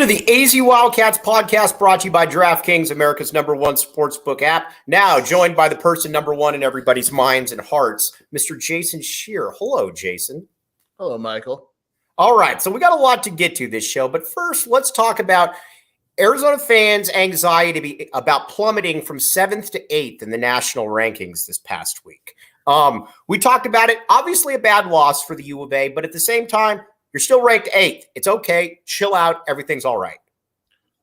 to the AZ Wildcats podcast brought to you by DraftKings, America's #1 sportsbook app. Now joined by the person #1 in everybody's minds and hearts, Mr. Jason Scheer. Hello, Jason. Hello, Michael. All right, so we got a lot to get to this show, but first let's talk about Arizona fans' anxiety about plummeting from 7th to 8th in the national rankings this past week. We talked about it. Obviously a bad loss for the U of A, but at the same time, you're still ranked 8th. It's okay. Chill out. Everything's all right.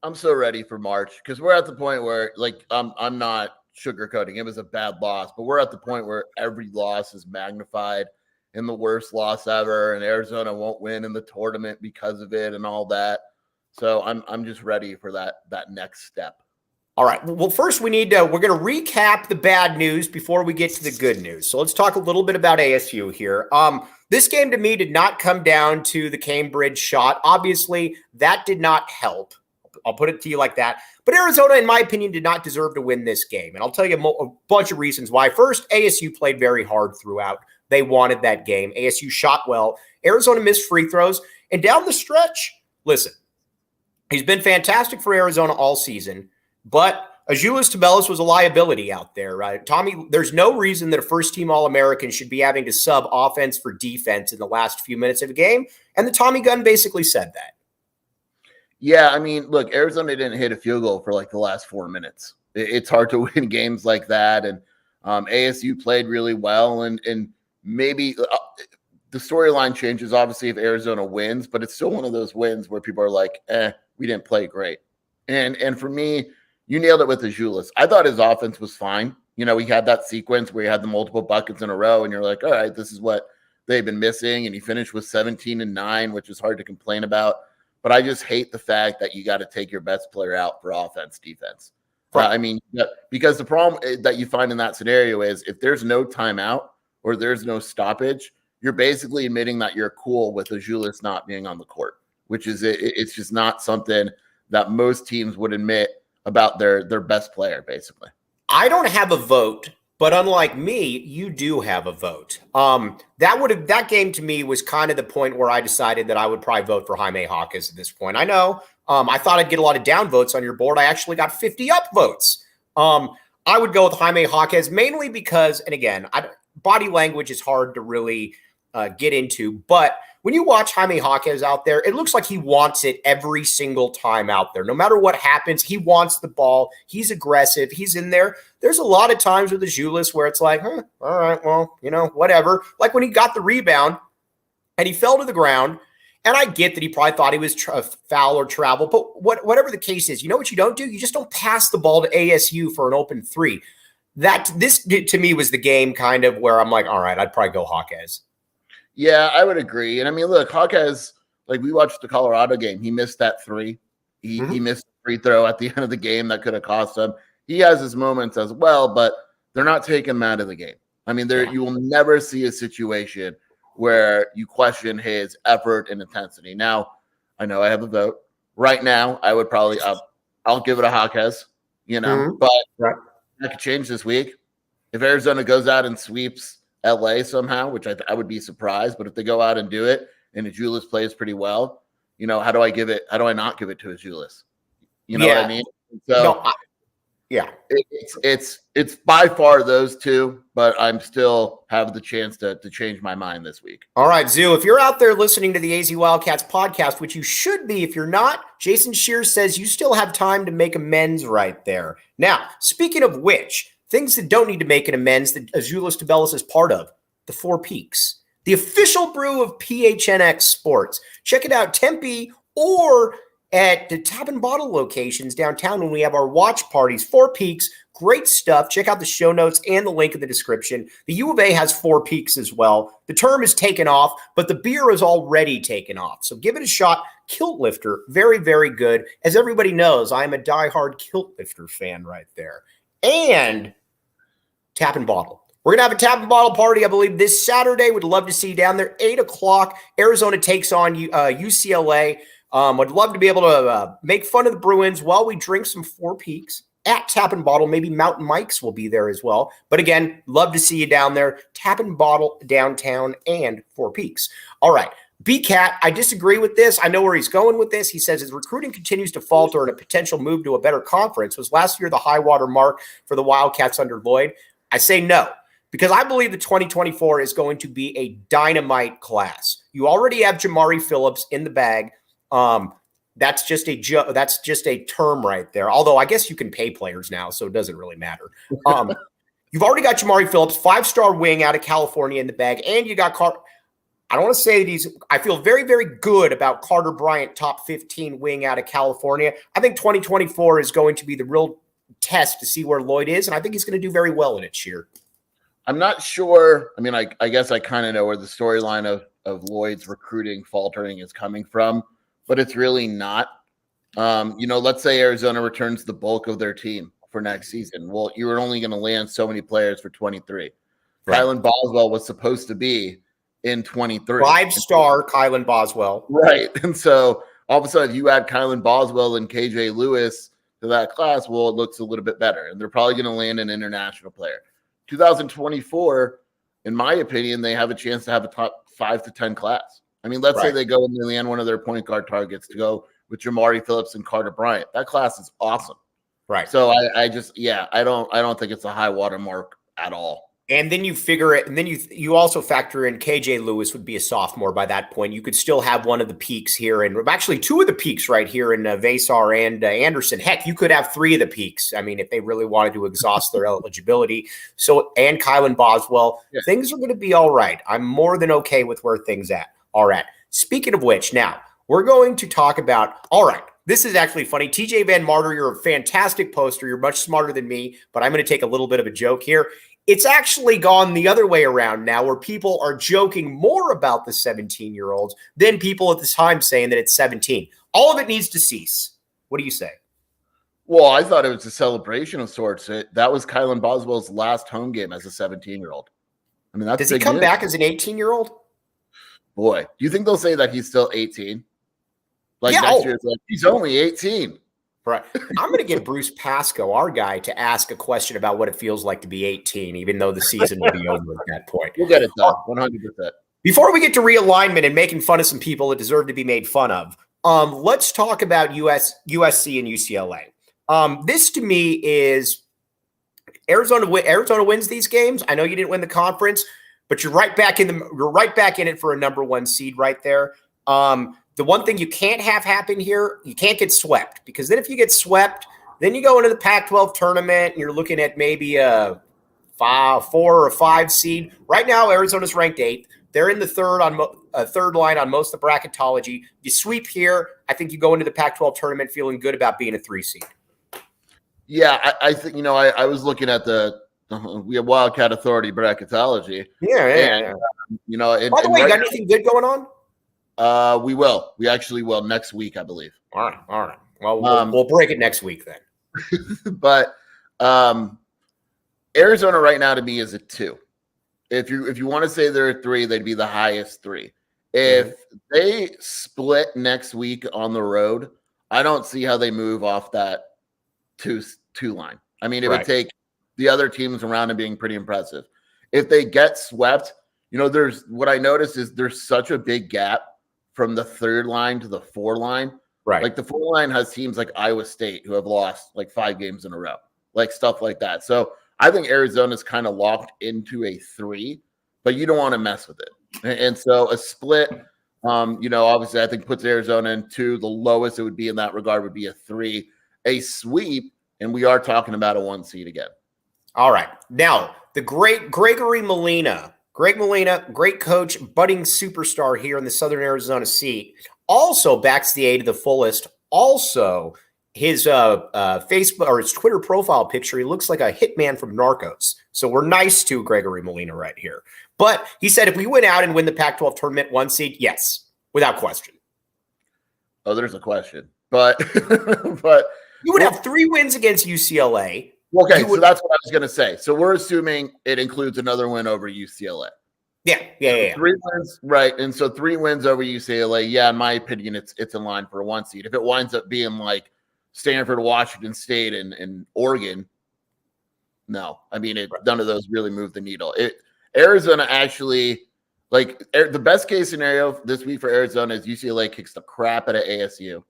I'm so ready for March because we're at the point where, like, I'm not sugarcoating. It was a bad loss, but we're at the point where every loss is magnified in the worst loss ever, and Arizona won't win in the tournament because of it and all that. So I'm just ready for that next step. All right. Well, first we're going to recap the bad news before we get to the good news. So let's talk a little bit about ASU here. This game to me did not come down to the Cambridge shot. Obviously, that did not help. I'll put it to you like that. But Arizona, in my opinion, did not deserve to win this game. And I'll tell you a bunch of reasons why. First, ASU played very hard throughout. They wanted that game. ASU shot well. Arizona missed free throws. And down the stretch, listen, he's been fantastic for Arizona all season. But Azuolas Tubelis was a liability out there, right? Tommy, there's no reason that a first-team All-American should be having to sub offense for defense in the last few minutes of a game, and the Tommy gun basically said that. Yeah, I mean, look, Arizona didn't hit a field goal for like the last 4 minutes. It's hard to win games like that, and ASU played really well, and maybe the storyline changes, obviously, if Arizona wins, but it's still one of those wins where people are like, we didn't play great. And for me, you nailed it with Azuolas. I thought his offense was fine. You know, he had that sequence where he had the multiple buckets in a row, and you're like, all right, this is what they've been missing. And he finished with 17 and 9, which is hard to complain about. But I just hate the fact that you got to take your best player out for offense, defense. Right. I mean, because the problem that you find in that scenario is if there's no timeout or there's no stoppage, you're basically admitting that you're cool with Azuolas not being on the court, which is it's just not something that most teams would admit about their best player, basically. I don't have a vote, but unlike me, you do have a vote. That game to me was kind of the point where I decided that I would probably vote for Jaime Jaquez at this point. I know I thought I'd get a lot of down votes on your board. I actually got 50 up votes. I would go with Jaime Jaquez mainly because, and again, body language is hard to really get into, but when you watch Jaime Jaquez out there, it looks like he wants it every single time out there. No matter what happens, he wants the ball. He's aggressive. He's in there. There's a lot of times with Azuolas where it's like, all right, well, whatever. Like when he got the rebound and he fell to the ground, and I get that he probably thought he was foul or travel, but whatever the case is, you know what you don't do? You just don't pass the ball to ASU for an open three. This to me was the game kind of where I'm like, all right, I'd probably go Jaquez. Yeah, I would agree. And I mean, look, Jaquez, like we watched the Colorado game. He missed that three. He missed a free throw at the end of the game that could have cost him. He has his moments as well, but they're not taking him out of the game. I mean, you will never see a situation where you question his effort and intensity. Now, I know I have a vote. Right now, I would probably I'll give it a Jaquez, but that could change this week. If Arizona goes out and sweeps LA somehow, which I would be surprised, but if they go out and do it and Azuolas plays pretty well, how do I not give it to Azuolas? You know what I mean? So it's by far those two, but I'm still have the chance to change my mind this week. All right, Zoo, if you're out there listening to the AZ Wildcats podcast, which you should be, if you're not, Jason Scheer says you still have time to make amends right there. Now, speaking of which, things that don't need to make an amends that Azuolas Tubelis is part of, the Four Peaks, the official brew of PHNX Sports. Check it out, Tempe or at the Tap and Bottle locations downtown when we have our watch parties. Four Peaks, great stuff. Check out the show notes and the link in the description. The U of A has Four Peaks as well. The term is taken off, but the beer is already taken off. So give it a shot. Kilt Lifter, very, very good. As everybody knows, I'm a diehard Kilt Lifter fan right there. And Tap and Bottle. We're going to have a Tap and Bottle party, I believe, this Saturday. Would love to see you down there. 8 o'clock. Arizona takes on UCLA. Would love to be able to make fun of the Bruins while we drink some Four Peaks at Tap and Bottle. Maybe Mountain Mike's will be there as well. But again, love to see you down there. Tap and Bottle downtown and Four Peaks. All right. BCat, I disagree with this. I know where he's going with this. He says his recruiting continues to falter and a potential move to a better conference. Was last year the high water mark for the Wildcats under Lloyd? I say no, because I believe the 2024 is going to be a dynamite class. You already have Jamari Phillips in the bag. That's just a term right there. Although I guess you can pay players now, so it doesn't really matter. You've already got Jamari Phillips, 5-star wing out of California in the bag, and you got I don't want to say that I feel very, very good about Carter Bryant, top 15 wing out of California. I think 2024 is going to be the real test to see where Lloyd is, and I think he's going to do very well in it, Sheer. I'm not sure. I mean, I guess I kind of know where the storyline of Lloyd's recruiting faltering is coming from, but it's really not. Let's say Arizona returns the bulk of their team for next season. Well, you were only going to land so many players for 23. Right. Kylan Boswell was supposed to be in 23. 5-star Kylan Boswell. Right. And so all of a sudden, if you add Kylan Boswell and KJ Lewis to that class, well, it looks a little bit better. And they're probably going to land an international player. 2024, in my opinion, they have a chance to have a top 5 to 10 class. I mean, let's say they go and they land one of their point guard targets to go with Jamari Phillips and Carter Bryant. That class is awesome. Right. So I don't think it's a high water mark at all. And then you figure it, and then you also factor in KJ Lewis would be a sophomore by that point. You could still have one of the peaks here, and actually 2 of the peaks right here in Vasar and Anderson. Heck, you could have 3 of the peaks. I mean, if they really wanted to exhaust their eligibility. So, and Kylan Boswell, things are going to be all right. I'm more than okay with where things are at. Speaking of which, now we're going to talk about, all right, this is actually funny. TJ Van Martyr, you're a fantastic poster. You're much smarter than me, but I'm going to take a little bit of a joke here. It's actually gone the other way around now, where people are joking more about the 17-year-olds than people at the time saying that it's 17. All of it needs to cease. What do you say? Well, I thought it was a celebration of sorts. That was Kylan Boswell's last home game as a 17-year-old. I mean, that's does he come back as an 18-year-old? Boy, do you think they'll say that he's still 18? Next year, he's only 18. Right. I'm going to get Bruce Pascoe, our guy, to ask a question about what it feels like to be 18, even though the season will be over at that point. We'll get it done, 100%. Before we get to realignment and making fun of some people that deserve to be made fun of, let's talk about USC and UCLA. This to me is Arizona wins these games. I know you didn't win the conference, but you're right back in it for a number 1 seed right there. The one thing you can't have happen here, you can't get swept, because then if you get swept, then you go into the Pac-12 tournament and you're looking at maybe a 4 or 5 seed. Right now, Arizona's ranked 8th. They're in the third line on most of the bracketology. You sweep here, I think you go into the Pac-12 tournament feeling good about being a 3 seed. Yeah, I think, I was looking at we have Wildcat Authority bracketology. Yeah. By the way, you got anything good going on? We will. We actually will next week, I believe. All right. Well, we'll break it next week then. But Arizona right now to me is a 2. If you want to say they're a 3, they'd be the highest 3. If they split next week on the road, I don't see how they move off that 2 line. I mean, it would take the other teams around them being pretty impressive. If they get swept, what I noticed is there's such a big gap from the 3rd line to the 4 line. Right. Like the 4 line has teams like Iowa State who have lost like 5 games in a row, like stuff like that. So I think Arizona's kind of locked into a 3, but you don't want to mess with it. And so a split, obviously I think puts Arizona in 2. The lowest it would be in that regard would be a 3. A sweep, and we are talking about a 1 seed again. All right. Now, the great Greg Molina, great coach, budding superstar here in the Southern Arizona seat, also backs the A to the fullest. Also, his Facebook or his Twitter profile picture, he looks like a hitman from Narcos. So we're nice to Gregory Molina right here. But he said if we went out and win the Pac-12 tournament 1 seed, yes, without question. Oh, there's a question. But you would have 3 wins against UCLA. Okay, so that's what I was going to say. So we're assuming it includes another win over UCLA. Yeah. 3 wins, right? And so 3 wins over UCLA. Yeah, in my opinion, it's in line for a 1 seed. If it winds up being like Stanford, Washington State, and Oregon, no. I mean, none of those really move the needle. Arizona actually, Like the best case scenario this week for Arizona is UCLA kicks the crap out of ASU,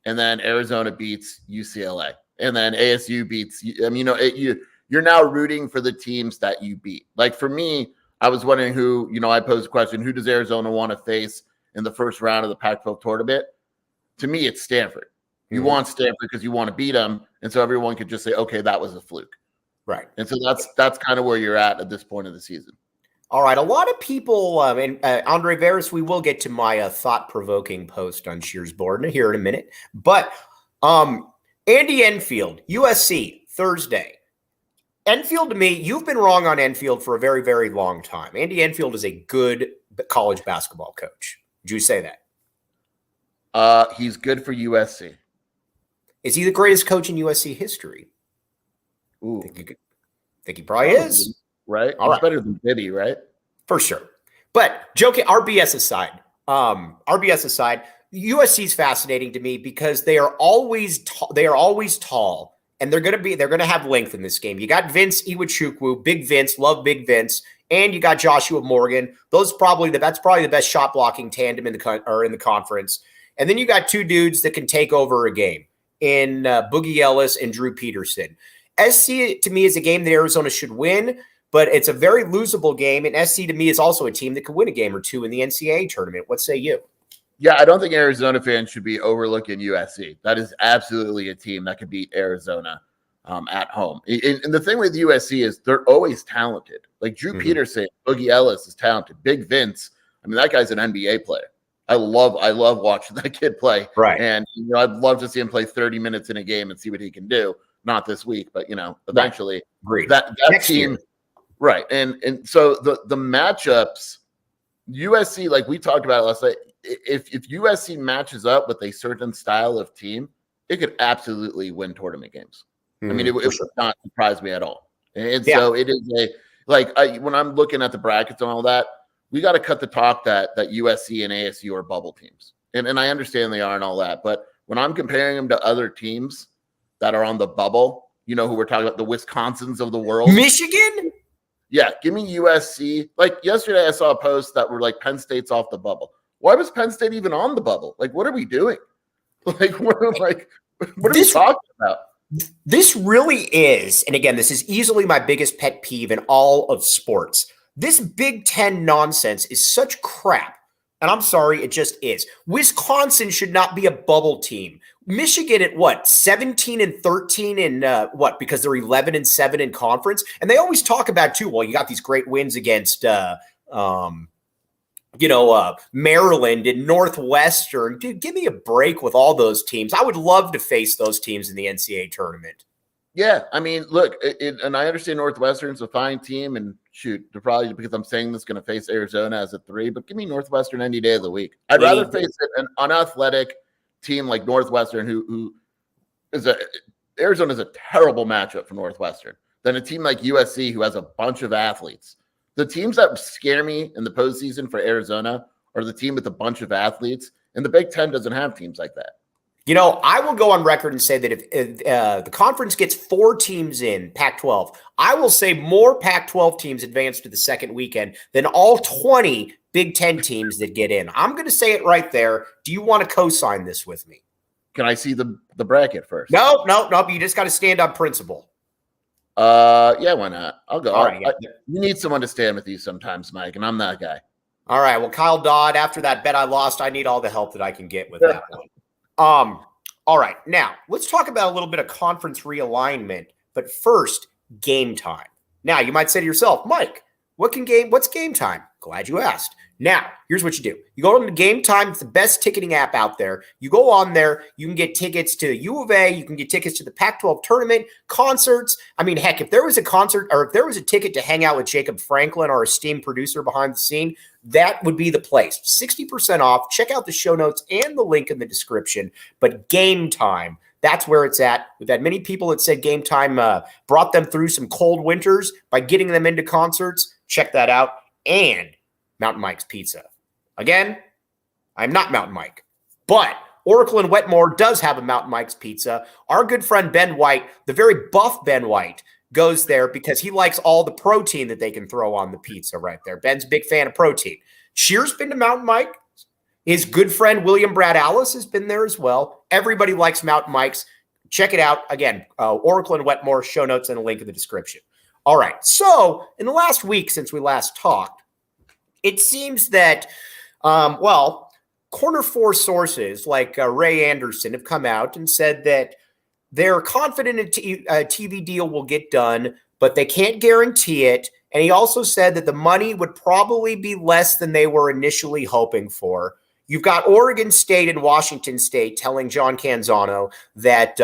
and then Arizona beats UCLA, and then ASU beats. I mean, you're now rooting for the teams that you beat. Like for me, I was wondering who. I posed a question: who does Arizona want to face in the first round of the Pac-12 tournament? To me, it's Stanford. You want Stanford because you want to beat them, and so everyone could just say, "Okay, that was a fluke." Right. And so that's kind of where you're at this point of the season. All right. A lot of people, and Andre Veras, we will get to my thought-provoking post on Shear's board here in a minute. But Andy Enfield, USC, Thursday. Enfield, to me, you've been wrong on Enfield for a very, very long time. Andy Enfield is a good college basketball coach. Would you say that? He's good for USC. Is he the greatest coach in USC history? Ooh. Think he probably is. Right? All He's right. better than Bibby, right? For sure. But joking, RBS aside, USC is fascinating to me because they are always tall, and they're going to have length in this game. You got Vince Iwuchukwu, Big Vince, love Big Vince, and you got Joshua Morgan. That's probably the best shot blocking tandem in the conference. And then you got two dudes that can take over a game in Boogie Ellis and Drew Peterson. SC to me is a game that Arizona should win, but it's a very losable game. And SC to me is also a team that could win a game or two in the NCAA tournament. What say you? Yeah, I don't think Arizona fans should be overlooking USC. That is absolutely a team that could beat Arizona at home. And the thing with USC is they're always talented. Like Drew Peterson, Boogie Ellis is talented. Big Vince, I mean, that guy's an NBA player. I love watching that kid play. Right. And I'd love to see him play 30 minutes in a game and see what he can do. Not this week, but eventually. Right. That Next team. year. Right. And so the matchups, USC, like we talked about it last night, if USC matches up with a certain style of team, it could absolutely win tournament games. I mean, it would not surprise me at all. And so it is when I'm looking at the brackets and all that, we got to cut the talk that USC and ASU are bubble teams. And I understand they are and all that. But when I'm comparing them to other teams that are on the bubble, who we're talking about, the Wisconsins of the world. Michigan? Yeah, give me USC. Like yesterday I saw a post that were like Penn State's off the bubble. Why was Penn State even on the bubble? Like, what are we doing? What are we talking about? This really is, and again, this is easily my biggest pet peeve in all of sports. This Big Ten nonsense is such crap. And I'm sorry, it just is. Wisconsin should not be a bubble team. Michigan at what? 17-13 in what? Because they're 11-7 in conference. And they always talk about too, well, you got these great wins against Maryland and Northwestern. Dude, give me a break with all those teams. I would love to face those teams in the NCAA tournament. Yeah, I mean, look, and I understand Northwestern's a fine team, and shoot, they're probably, because I'm saying this, going to face Arizona as a 3, but give me Northwestern any day of the week. I'd rather face an unathletic team like Northwestern, who is Arizona's a terrible matchup for Northwestern, than a team like USC, who has a bunch of athletes. The teams that scare me in the postseason for Arizona are the team with a bunch of athletes, and the Big Ten doesn't have teams like that. I will go on record and say that if the conference gets 4 teams in Pac-12, I will say more Pac-12 teams advance to the second weekend than all 20 Big Ten teams that get in. I'm going to say it right there. Do you want to co-sign this with me? Can I see the bracket first? Nope. You just got to stand on principle. Yeah, why not? I'll go. All right. You need someone to stand with you sometimes, Mike, and I'm that guy. All right. Well, Kyle Dodd, after that bet I lost, I need all the help that I can get with that one. All right. Now let's talk about a little bit of conference realignment, but first, game time. Now you might say to yourself, Mike, what's game time? Glad you asked. Now, here's what you do. You go on to Game Time. It's the best ticketing app out there. You go on there. You can get tickets to U of A. You can get tickets to the Pac-12 tournament, concerts. I mean, heck, if there was a concert or if there was a ticket to hang out with Jacob Franklin, our esteemed producer behind the scene, that would be the place. 60% off. Check out the show notes and the link in the description. But Game Time, that's where it's at. We've had many people that said Game Time brought them through some cold winters by getting them into concerts. Check that out. And Mountain Mike's Pizza. Again, I'm not Mountain Mike, but Oracle and Wetmore does have a Mountain Mike's Pizza. Our good friend Ben White, the very buff Ben White, goes there because he likes all the protein that they can throw on the pizza right there. Ben's a big fan of protein. Shear's been to Mountain Mike. His good friend William Brad Alice has been there as well. Everybody likes Mountain Mike's. Check it out. Again, Oracle and Wetmore, show notes and a link in the description. All right. So in the last week since we last talked, it seems that, Corner 4 sources like Ray Anderson have come out and said that they're confident a TV deal will get done, but they can't guarantee it. And he also said that the money would probably be less than they were initially hoping for. You've got Oregon State and Washington State telling John Canzano that,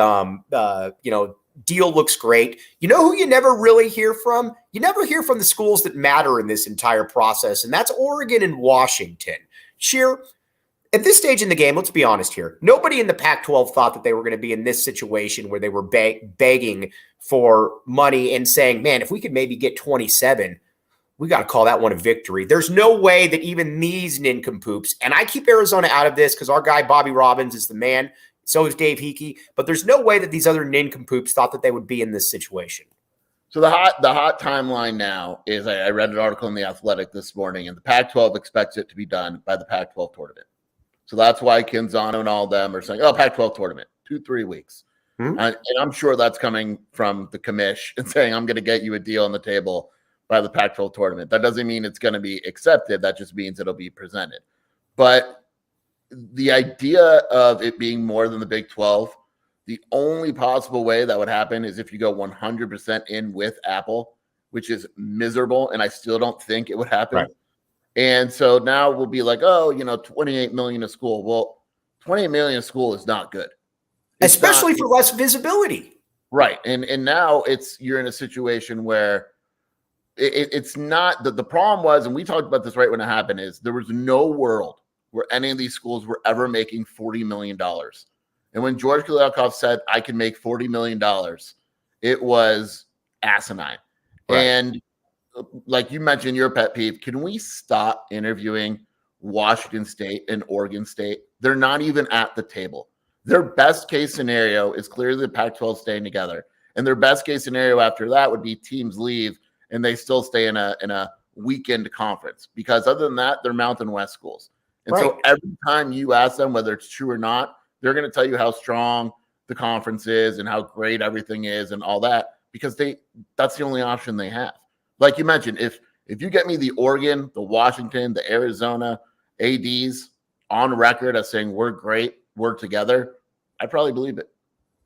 deal looks great. You know who you never really hear from? You never hear from the schools that matter in this entire process, and that's Oregon and Washington. Shear, at this stage in the game, let's be honest here. Nobody in the Pac-12 thought that they were going to be in this situation where they were begging for money and saying, man, if we could maybe get 27, we got to call that one a victory. There's no way that even these nincompoops, and I keep Arizona out of this because our guy Bobby Robbins is the man, so is Dave Hickey, but there's no way that these other nincompoops thought that they would be in this situation. So the hot timeline now is I read an article in The Athletic this morning, and the Pac-12 expects it to be done by the Pac-12 tournament. So that's why Canzano and all of them are saying, Pac-12 tournament, 2-3 weeks. Mm-hmm. And I'm sure that's coming from the commish and saying, I'm going to get you a deal on the table by the Pac-12 tournament. That doesn't mean it's going to be accepted. That just means it'll be presented. But the idea of it being more than the Big 12, the only possible way that would happen is if you go 100% in with Apple, which is miserable, and I still don't think it would happen. Right. And so now we'll be like, 28 million a school. Well, 28 million a school is not good. Especially for less visibility. Right. And now you're in a situation where it's not the problem was, and we talked about this right when it happened, is there was no world where any of these schools were ever making $40 million. And when George Kliavkoff said, I can make $40 million, it was asinine. Right. And like you mentioned, your pet peeve, can we stop interviewing Washington State and Oregon State? They're not even at the table. Their best case scenario is clearly the Pac-12 staying together. And their best case scenario after that would be teams leave and they still stay in a weekend conference, because other than that, they're Mountain West schools. And right. So every time you ask them whether it's true or not, they're going to tell you how strong the conference is and how great everything is and all that, because that's the only option they have. Like you mentioned, if you get me the Oregon, the Washington, the Arizona ADs on record as saying we're great, we're together, I probably believe it.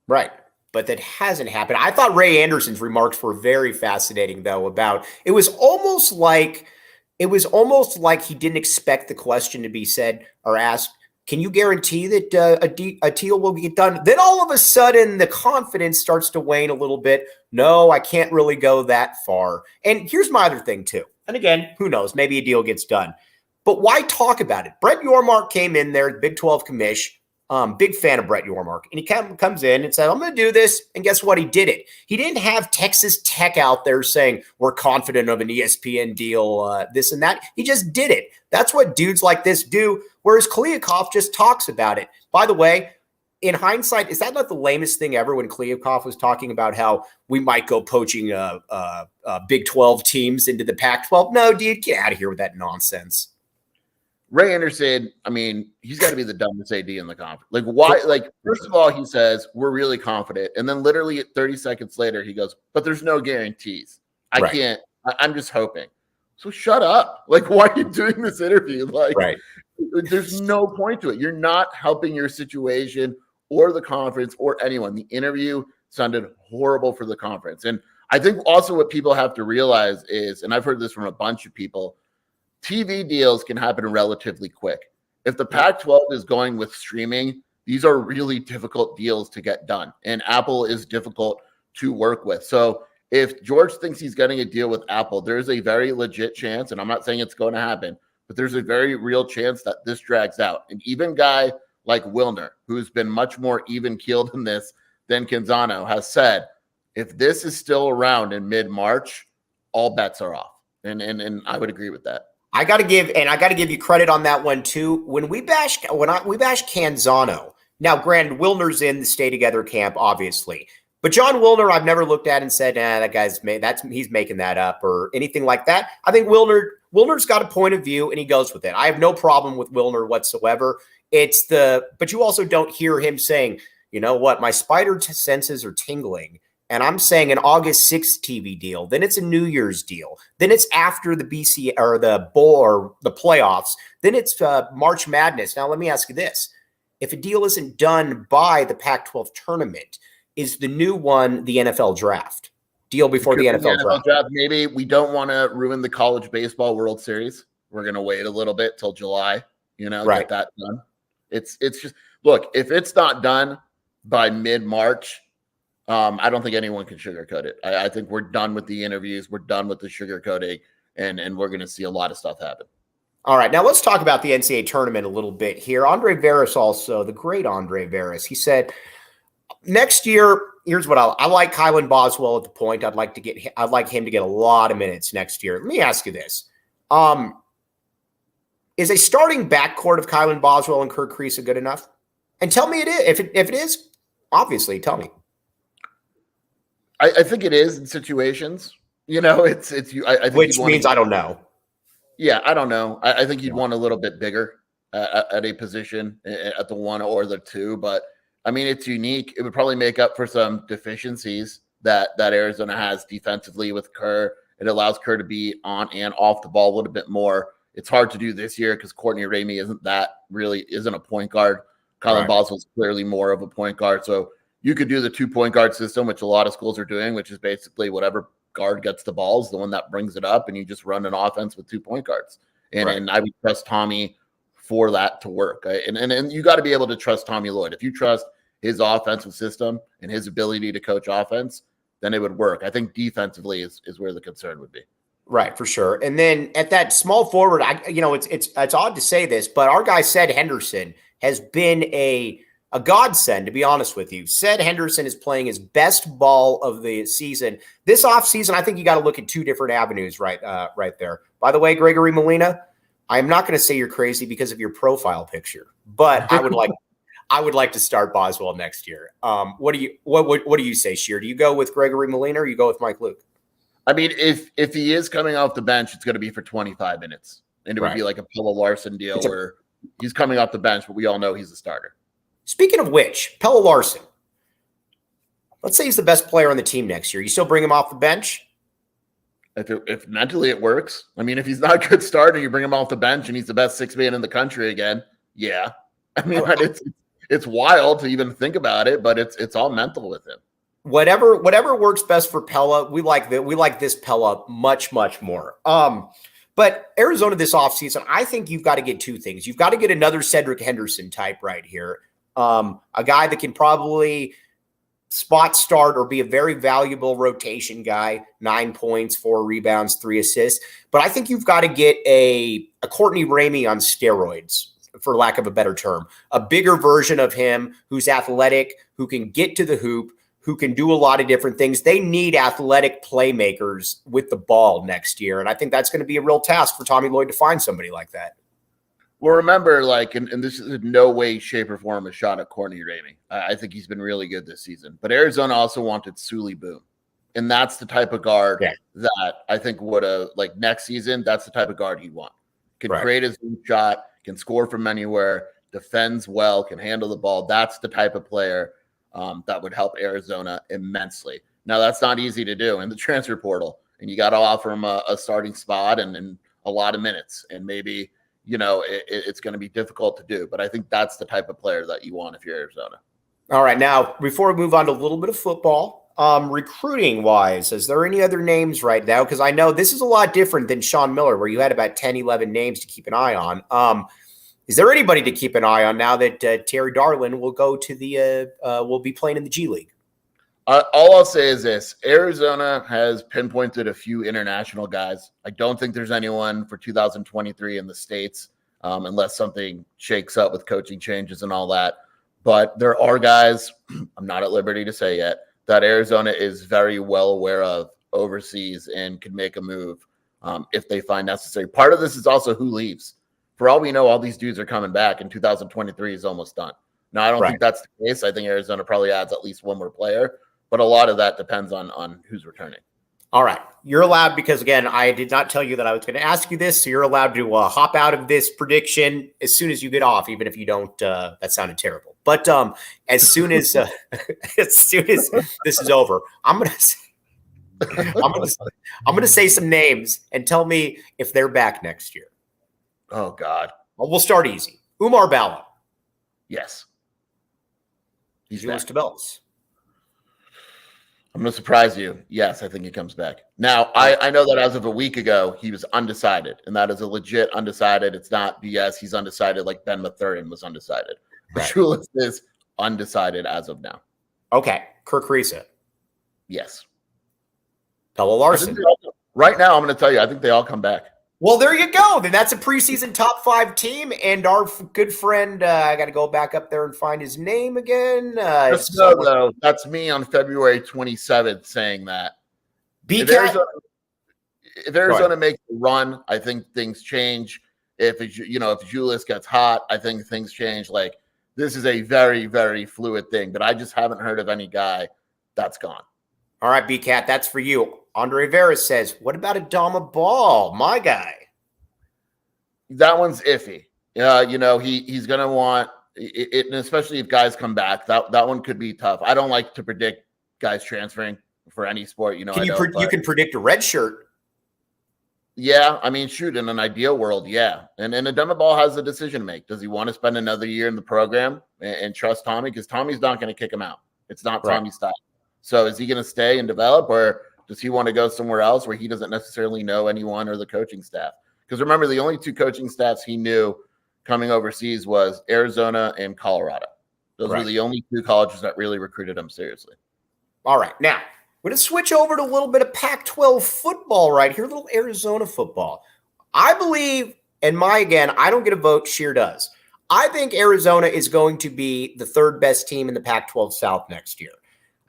Right. But that hasn't happened. I thought Ray Anderson's remarks were very fascinating, though, about it was almost like he didn't expect the question to be said or asked, can you guarantee that a deal will get done? Then all of a sudden, the confidence starts to wane a little bit. No, I can't really go that far. And here's my other thing, too. And again, who knows? Maybe a deal gets done. But why talk about it? Brett Yormark came in there, the Big 12 commish. Big fan of Brett Yormark. And he comes in and said, I'm going to do this. And guess what? He did it. He didn't have Texas Tech out there saying, we're confident of an ESPN deal, this and that. He just did it. That's what dudes like this do, whereas Kliavkoff just talks about it. By the way, in hindsight, is that not the lamest thing ever when Kliavkoff was talking about how we might go poaching Big 12 teams into the Pac-12? No, dude, get out of here with that nonsense. Ray Anderson, I mean, he's got to be the dumbest AD in the conference. Like, why? Like, first of all, he says, we're really confident. And then literally 30 seconds later, he goes, but there's no guarantees. I'm just hoping. So shut up. Like, why are you doing this interview? Like, right. There's no point to it. You're not helping your situation or the conference or anyone. The interview sounded horrible for the conference. And I think also what people have to realize is, and I've heard this from a bunch of people, TV deals can happen relatively quick. If the Pac-12 is going with streaming, these are really difficult deals to get done. And Apple is difficult to work with. So if George thinks he's getting a deal with Apple, there's a very legit chance, and I'm not saying it's going to happen, but there's a very real chance that this drags out. An even guy like Wilner, who's been much more even-keeled in this than Canzano, has said, if this is still around in mid-March, all bets are off. And I would agree with that. I got to give you credit on that one too. When we bash Canzano, now granted, Wilner's in the Stay Together camp, obviously. But John Wilner, I've never looked at and said, that guy's he's making that up or anything like that. I think Wilner's got a point of view and he goes with it. I have no problem with Wilner whatsoever. But you also don't hear him saying, you know what, my spider senses are tingling. And I'm saying an August 6th TV deal, then it's a New Year's deal, then it's after the BC or the bowl or the playoffs, then it's March Madness. Now, let me ask you this. If a deal isn't done by the Pac-12 tournament, is the new one the NFL draft? Deal before the NFL draft? Maybe we don't want to ruin the college baseball World Series. We're going to wait a little bit till July, get that done. It's just, look, if it's not done by mid-March, I don't think anyone can sugarcoat it. I think we're done with the interviews. We're done with the sugarcoating, and we're going to see a lot of stuff happen. All right, now let's talk about the NCAA tournament a little bit here. Andre Veras also, the great Andre Veras, he said, next year, here's what I like Kylan Boswell at the point. I'd like him to get a lot of minutes next year. Let me ask you this. Is a starting backcourt of Kylan Boswell and Kirk Kriisa good enough? And tell me it is. If it is, obviously, tell me. I think it is in situations. It's you. I think which means I don't know. Yeah, I don't know. I think you'd want a little bit bigger at a position at the 1 or the 2, but I mean, it's unique. It would probably make up for some deficiencies that Arizona has defensively with Kerr. It allows Kerr to be on and off the ball a little bit more. It's hard to do this year because Courtney Ramey isn't a point guard. Kylan Boswell's clearly more of a point guard. So you could do the 2-point guard system, which a lot of schools are doing, which is basically whatever guard gets the balls, the one that brings it up, and you just run an offense with 2 point guards. And I would trust Tommy for that to work. And you got to be able to trust Tommy Lloyd. If you trust his offensive system and his ability to coach offense, then it would work. I think defensively is where the concern would be. Right, for sure. And then at that small forward, it's odd to say this, but our guy Ced Henderson has been a godsend, to be honest with you. Ced Henderson is playing his best ball of the season. This offseason, I think you got to look at 2 different avenues right there. By the way, Gregory Molina, I'm not going to say you're crazy because of your profile picture, but I would like to start Boswell next year. What do you say, Sheer? Do you go with Gregory Molina or you go with Mike Luke? I mean, if he is coming off the bench, it's going to be for 25 minutes. And it would be like a Pella Larson deal where he's coming off the bench, but we all know he's a starter. Speaking of which, Pella Larson, let's say he's the best player on the team next year. You still bring him off the bench? If mentally it works. I mean, if he's not a good starter, you bring him off the bench and he's the best 6 man in the country again. Yeah. I mean, it's wild to even think about it, but it's all mental with him. Whatever works best for Pella, we like this Pella much, much more. But Arizona this offseason, I think you've got to get 2 things. You've got to get another Cedric Henderson type right here. A guy that can probably spot start or be a very valuable rotation guy, 9 points, 4 rebounds, 3 assists. But I think you've got to get a Courtney Ramey on steroids, for lack of a better term, a bigger version of him who's athletic, who can get to the hoop, who can do a lot of different things. They need athletic playmakers with the ball next year. And I think that's going to be a real task for Tommy Lloyd to find somebody like that. Well, remember, and this is in no way, shape, or form a shot at Courtney Ramey. I think he's been really good this season. But Arizona also wanted Suli Boom. And that's the type of guard that I think would have, next season, that's the type of guard he'd want. Can create his own shot, can score from anywhere, defends well, can handle the ball. That's the type of player that would help Arizona immensely. Now, that's not easy to do in the transfer portal. And you got to offer him a starting spot and a lot of minutes. And maybe – it's going to be difficult to do, but I think that's the type of player that you want if you're Arizona. All right. Now, before we move on to a little bit of football, recruiting wise, is there any other names right now? Because I know this is a lot different than Sean Miller, where you had about 10, 11 names to keep an eye on. Is there anybody to keep an eye on now that Terry Darlin will go to will be playing in the G League? All I'll say is this. Arizona has pinpointed a few international guys. I don't think there's anyone for 2023 in the States unless something shakes up with coaching changes and all that. But there are guys, I'm not at liberty to say yet, that Arizona is very well aware of overseas and can make a move if they find necessary. Part of this is also who leaves. For all we know, all these dudes are coming back, and 2023 is almost done. Now, I don't think that's the case. I think Arizona probably adds at least one more player. But a lot of that depends on who's returning. All right. You're allowed, because again, I did not tell you that I was going to ask you this. So you're allowed to hop out of this prediction as soon as you get off, even if you don't. That sounded terrible. But as soon as as soon as this is over, I'm gonna say some names and tell me if they're back next year. Oh God. Well, we'll start easy. Umar Bala. Yes. He's Azuolas back. Tubelis. I'm going to surprise you. Yes, I think he comes back. Now, I know that as of a week ago, he was undecided, and that is a legit undecided. It's not BS. He's undecided like Ben Mathurin was undecided. Right. Azuolas is undecided as of now. Okay. Kirk Risa. Yes. Pella Larson. Right now, I'm going to tell you, I think they all come back. Well, there you go. Then that's a preseason top 5 team. And our good friend, I got to go back up there and find his name again. Just know, though, that's me on February 27th saying that. If Arizona makes a run, I think things change. If Azuolas gets hot, I think things change. Like, this is a very, very fluid thing. But I just haven't heard of any guy that's gone. All right, B-Cat, that's for you. Andre Veras says, what about Adama Ball, my guy? That one's iffy. He's going to want it, and especially if guys come back, that one could be tough. I don't like to predict guys transferring for any sport. You can predict a red shirt. Yeah, I mean, shoot, in an ideal world, yeah. And Adama Ball has a decision to make. Does he want to spend another year in the program and trust Tommy? Because Tommy's not going to kick him out. It's not Tommy's style. So is he going to stay and develop, or does he want to go somewhere else where he doesn't necessarily know anyone or the coaching staff? Because remember, the only 2 coaching staffs he knew coming overseas was Arizona and Colorado. Those were the only 2 colleges that really recruited him seriously. All right. Now, we're going to switch over to a little bit of Pac-12 football right here, a little Arizona football. I believe, and I don't get a vote, Sheer does. I think Arizona is going to be the 3rd best team in the Pac-12 South next year.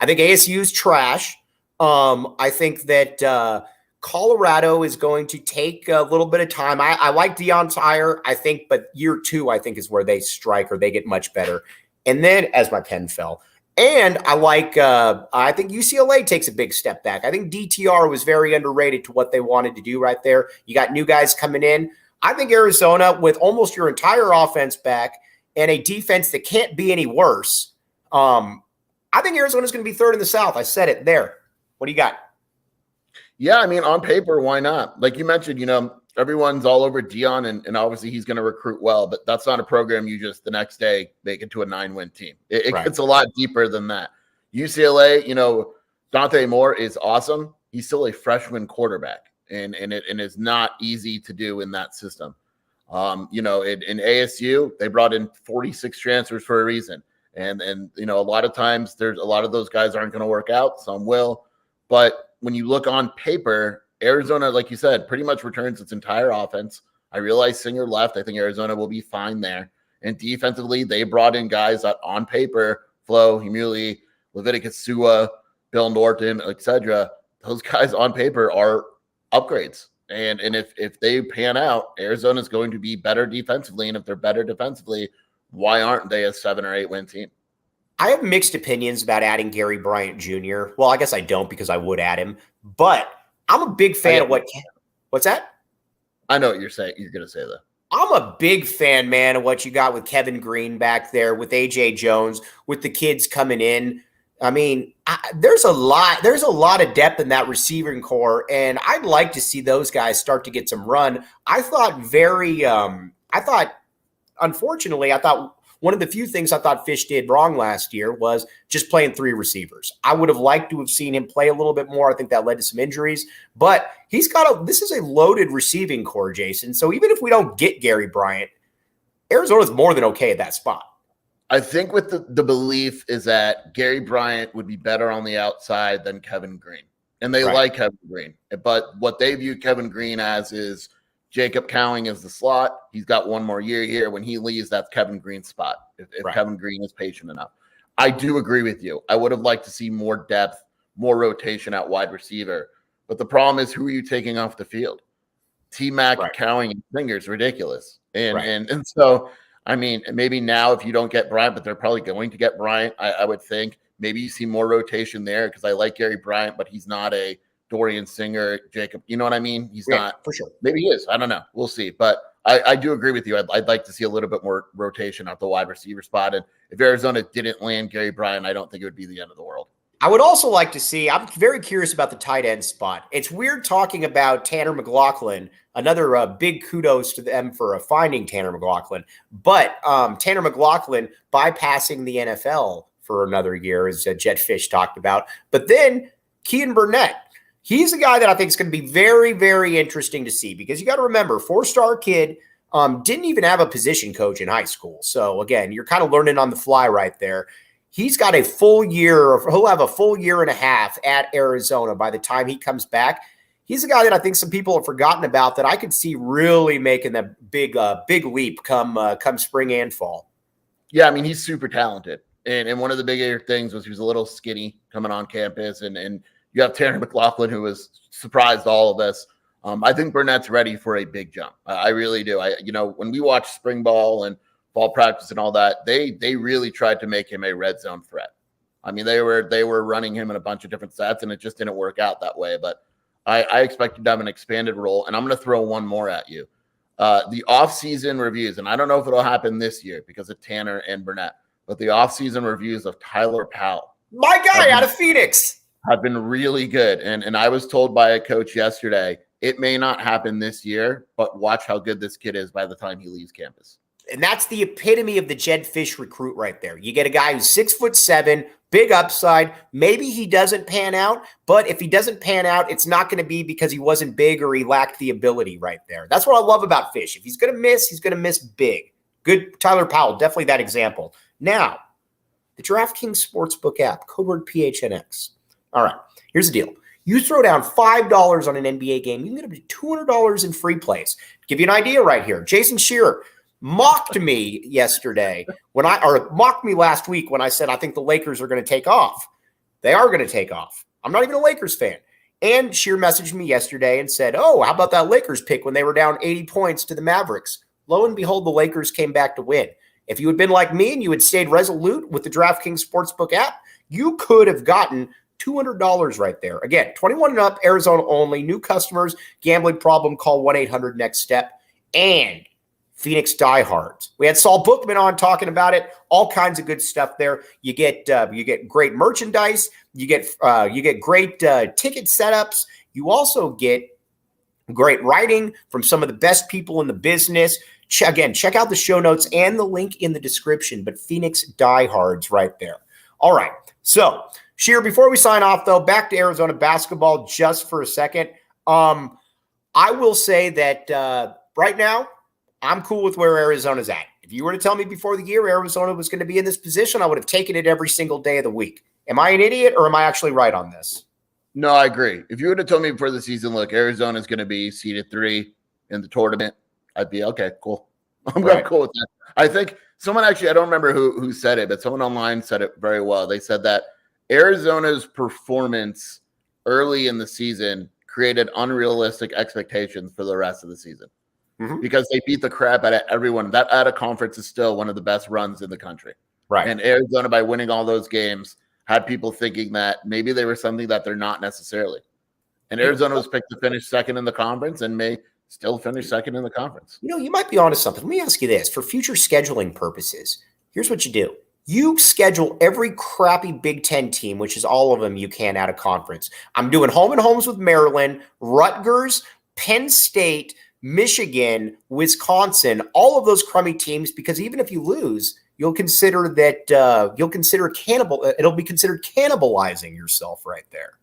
I think ASU is trash. I think that Colorado is going to take a little bit of time. I like Deion Tyre, I think, but year 2, I think, is where they strike or they get much better. And then, as my pen fell, and I think UCLA takes a big step back. I think DTR was very underrated to what they wanted to do right there. You got new guys coming in. I think Arizona, with almost your entire offense back and a defense that can't be any worse, I think Arizona's going to be 3rd in the South. I said it there. What do you got? Yeah, I mean, on paper, why not? Like you mentioned, everyone's all over Deion, and obviously he's going to recruit well, but that's not a program you just the next day make it to a 9-win team. It gets a lot deeper than that. UCLA, Dante Moore is awesome. He's still a freshman quarterback, and it is not easy to do in that system. In ASU, they brought in 46 transfers for a reason. And a lot of times there's a lot of those guys aren't going to work out. Some will. But when you look on paper, Arizona, like you said, pretty much returns its entire offense. I realize Singer left. I think Arizona will be fine there. And defensively, they brought in guys that on paper, Flo, Humuli, Leviticus Sua, Bill Norton, etc. Those guys on paper are upgrades. And if they pan out, Arizona's going to be better defensively. And if they're better defensively, why aren't they a 7 or 8 win team? I have mixed opinions about adding Gary Bryant Jr. Well, I guess I don't, because I would add him. But I'm a big fan of what's that? I know what you're saying. You're going to say that. I'm a big fan, man, of what you got with Kevin Green back there, with AJ Jones, with the kids coming in. I mean, there's a lot of depth in that receiving core, and I'd like to see those guys start to get some run. Unfortunately, I thought one of the few things I thought Fish did wrong last year was just playing 3 receivers. I would have liked to have seen him play a little bit more. I think that led to some injuries, but this is a loaded receiving core, Jason. So even if we don't get Gary Bryant, Arizona's more than okay at that spot. I think with the belief is that Gary Bryant would be better on the outside than Kevin Green. And they like Kevin Green. But what they view Kevin Green as is Jacob Cowing is the slot. He's got 1 more year here. When he leaves, that's Kevin Green's spot, if Kevin Green is patient enough. I do agree with you. I would have liked to see more depth, more rotation at wide receiver. But the problem is, who are you taking off the field? T-Mac, Cowing, and Singer is ridiculous. And so, I mean, maybe now if you don't get Bryant, but they're probably going to get Bryant, I would think. maybe you see more rotation there because I like Gary Bryant, but he's not a Dorian Singer, Jacob. You know what I mean? He's not for sure. Maybe he is. I don't know. We'll see. But I do agree with you. I'd like to see a little bit more rotation at the wide receiver spot. And if Arizona didn't land Gary Bryant, I don't think it would be the end of the world. I would also like to see, I'm very curious about the tight end spot. It's weird talking about Tanner McLaughlin, another big kudos to them for finding Tanner McLaughlin. But Tanner McLaughlin bypassing the NFL for another year, as Jet Fish talked about. But then Kean Burnett, he's a guy that I think is going to be very, very interesting to see because you got to remember, 4-star kid, didn't even have a position coach in high school. So again, you're kind of learning on the fly right there. He's got a full year, he'll have a full year and a half at Arizona by the time he comes back. He's a guy that I think some people have forgotten about that I could see really making that big leap come spring and fall. Yeah, I mean, he's super talented. And one of the bigger things was he was a little skinny coming on campus. And you have Tanner McLaughlin, who has surprised all of us. I think Burnett's ready for a big jump. I really do. When we watch spring ball and fall practice and all that, they really tried to make him a red zone threat. I mean, they were running him in a bunch of different sets, and it just didn't work out that way. But I expect him to have an expanded role, and I'm going to throw one more at you. The offseason reviews, and I don't know if it'll happen this year because of Tanner and Burnett, but the offseason reviews of Tyler Powell. My guy out of Phoenix. Have been really good. And I was told by a coach yesterday, it may not happen this year, but watch how good this kid is by the time he leaves campus. And that's the epitome of the Jed Fish recruit right there. You get a guy who's 6'7", big upside. Maybe he doesn't pan out, but if he doesn't pan out, it's not going to be because he wasn't big or he lacked the ability right there. That's what I love about Fish. If he's going to miss, he's going to miss big. Good Tyler Powell, definitely that example. Now, the DraftKings Sportsbook app, code word PHNX. All right, here's the deal. You throw down $5 on an NBA game, you can get up to $200 in free plays. Give you an idea right here. Jason Shearer mocked me yesterday mocked me last week when I said I think the Lakers are going to take off. They are going to take off. I'm not even a Lakers fan. And Shearer messaged me yesterday and said, oh, how about that Lakers pick when they were down 80 points to the Mavericks? Lo and behold, the Lakers came back to win. If you had been like me and you had stayed resolute with the DraftKings Sportsbook app, you could have gotten $200 right there. Again, 21 and up, Arizona only. New customers, gambling problem, call 1-800-NEXT-STEP. And Phoenix diehards. We had Saul Bookman on talking about it. All kinds of good stuff there. You get great merchandise. You get great ticket setups. You also get great writing from some of the best people in the business. Check out the show notes and the link in the description. But Phoenix diehards right there. All right. So, Sheer, before we sign off, though, back to Arizona basketball just for a second. I will say that right now, I'm cool with where Arizona's at. If you were to tell me before the year Arizona was going to be in this position, I would have taken it every single day of the week. Am I an idiot or am I actually right on this? No, I agree. If you would have told me before the season, look, Arizona's going to be seeded 3 in the tournament, I'd be, okay, cool. I'm cool with that. I think someone actually, I don't remember who said it, but someone online said it very well. They said that Arizona's performance early in the season created unrealistic expectations for the rest of the season. Mm-hmm. Because they beat the crap out of everyone. That out of conference is still one of the best runs in the country. Right. And Arizona, by winning all those games, had people thinking that maybe they were something that they're not necessarily. And Arizona was picked to finish second in the conference and may still finish second in the conference. You might be onto something. Let me ask you this. For future scheduling purposes, here's what you do. You schedule every crappy Big Ten team, which is all of them you can out of conference. I'm doing home and homes with Maryland, Rutgers, Penn State, Michigan, Wisconsin, all of those crummy teams, because even if you lose, it'll be considered cannibalizing yourself right there.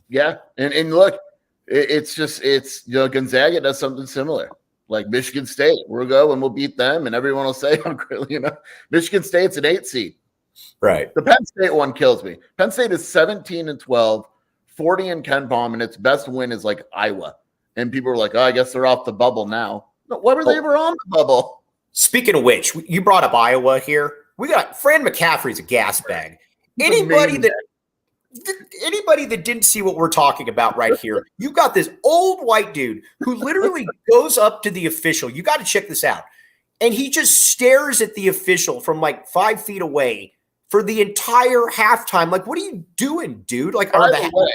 Yeah. And look, it's Gonzaga does something similar. Like Michigan State, we'll go and we'll beat them, and everyone will say, Michigan State's an 8 seed. Right. The Penn State one kills me. Penn State is 17-12, 40 in Ken Palm, and its best win is like Iowa. And people were like, oh, I guess they're off the bubble now. No, why were they ever on the bubble? Speaking of which, you brought up Iowa here. We got Fran McCaffrey's a gas bag. Anybody that didn't see what we're talking about right here, you got this old white dude who literally goes up to the official. You got to check this out. And he just stares at the official from like 5 feet away for the entire halftime. Like, what are you doing, dude? Like, By the way,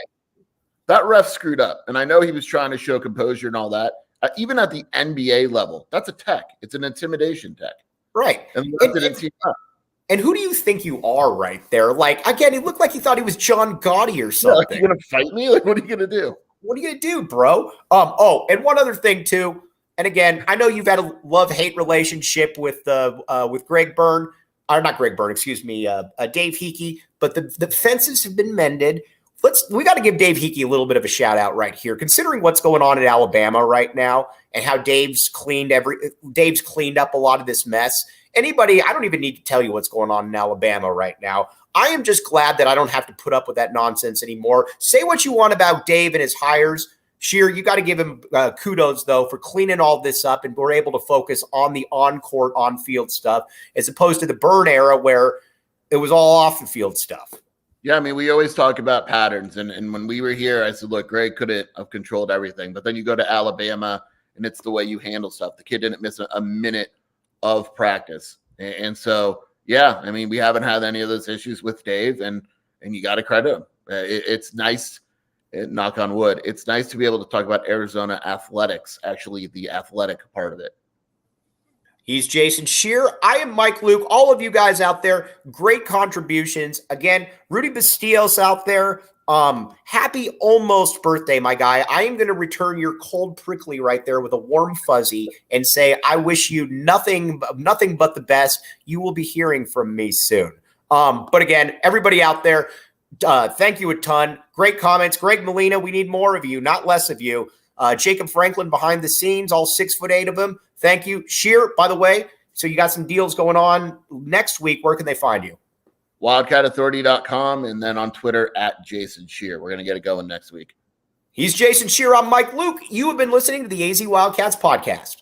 that ref screwed up. And I know he was trying to show composure and all that. Even at the NBA level, that's a tech. It's an intimidation tech. Right. And who do you think you are right there? Like, again, he looked like he thought he was John Gotti or something. Like, you going to fight me? Like, what are you going to do? What are you going to do, bro? Oh, and one other thing, too. And again, I know you've had a love-hate relationship with Greg Byrne. Or not Greg Byrne, excuse me, Dave Hickey. But the fences have been mended. We got to give Dave Hickey a little bit of a shout out right here, considering what's going on in Alabama right now and how Dave's cleaned up a lot of this mess. Anybody, I don't even need to tell you what's going on in Alabama right now. I am just glad that I don't have to put up with that nonsense anymore. Say what you want about Dave and his hires. Sheer, you got to give him kudos, though, for cleaning all this up, and we're able to focus on the on-court, on-field stuff as opposed to the Byrne era where it was all off-the-field stuff. Yeah, I mean, we always talk about patterns. And when we were here, I said, look, Greg couldn't have controlled everything. But then you go to Alabama, and it's the way you handle stuff. The kid didn't miss a minute of practice. And so, yeah, I mean, we haven't had any of those issues with Dave, and you got to credit him. It's nice, knock on wood, it's nice to be able to talk about Arizona athletics, actually the athletic part of it. He's Jason Scheer. I am Mike Luke. All of you guys out there, great contributions. Again, Rudy Bastillos out there, happy almost birthday, my guy. I am going to return your cold prickly right there with a warm fuzzy and say I wish you nothing but the best. You will be hearing from me soon. But again, everybody out there, thank you a ton. Great comments. Greg Molina, we need more of you, not less of you. Jacob Franklin behind the scenes, all 6'8" of them. Thank you. Scheer, by the way, so you got some deals going on next week. Where can they find you? WildcatAuthority.com, and then on Twitter at Jason Scheer. We're going to get it going next week. He's Jason Scheer. I'm Mike Luke. You have been listening to the AZ Wildcats podcast.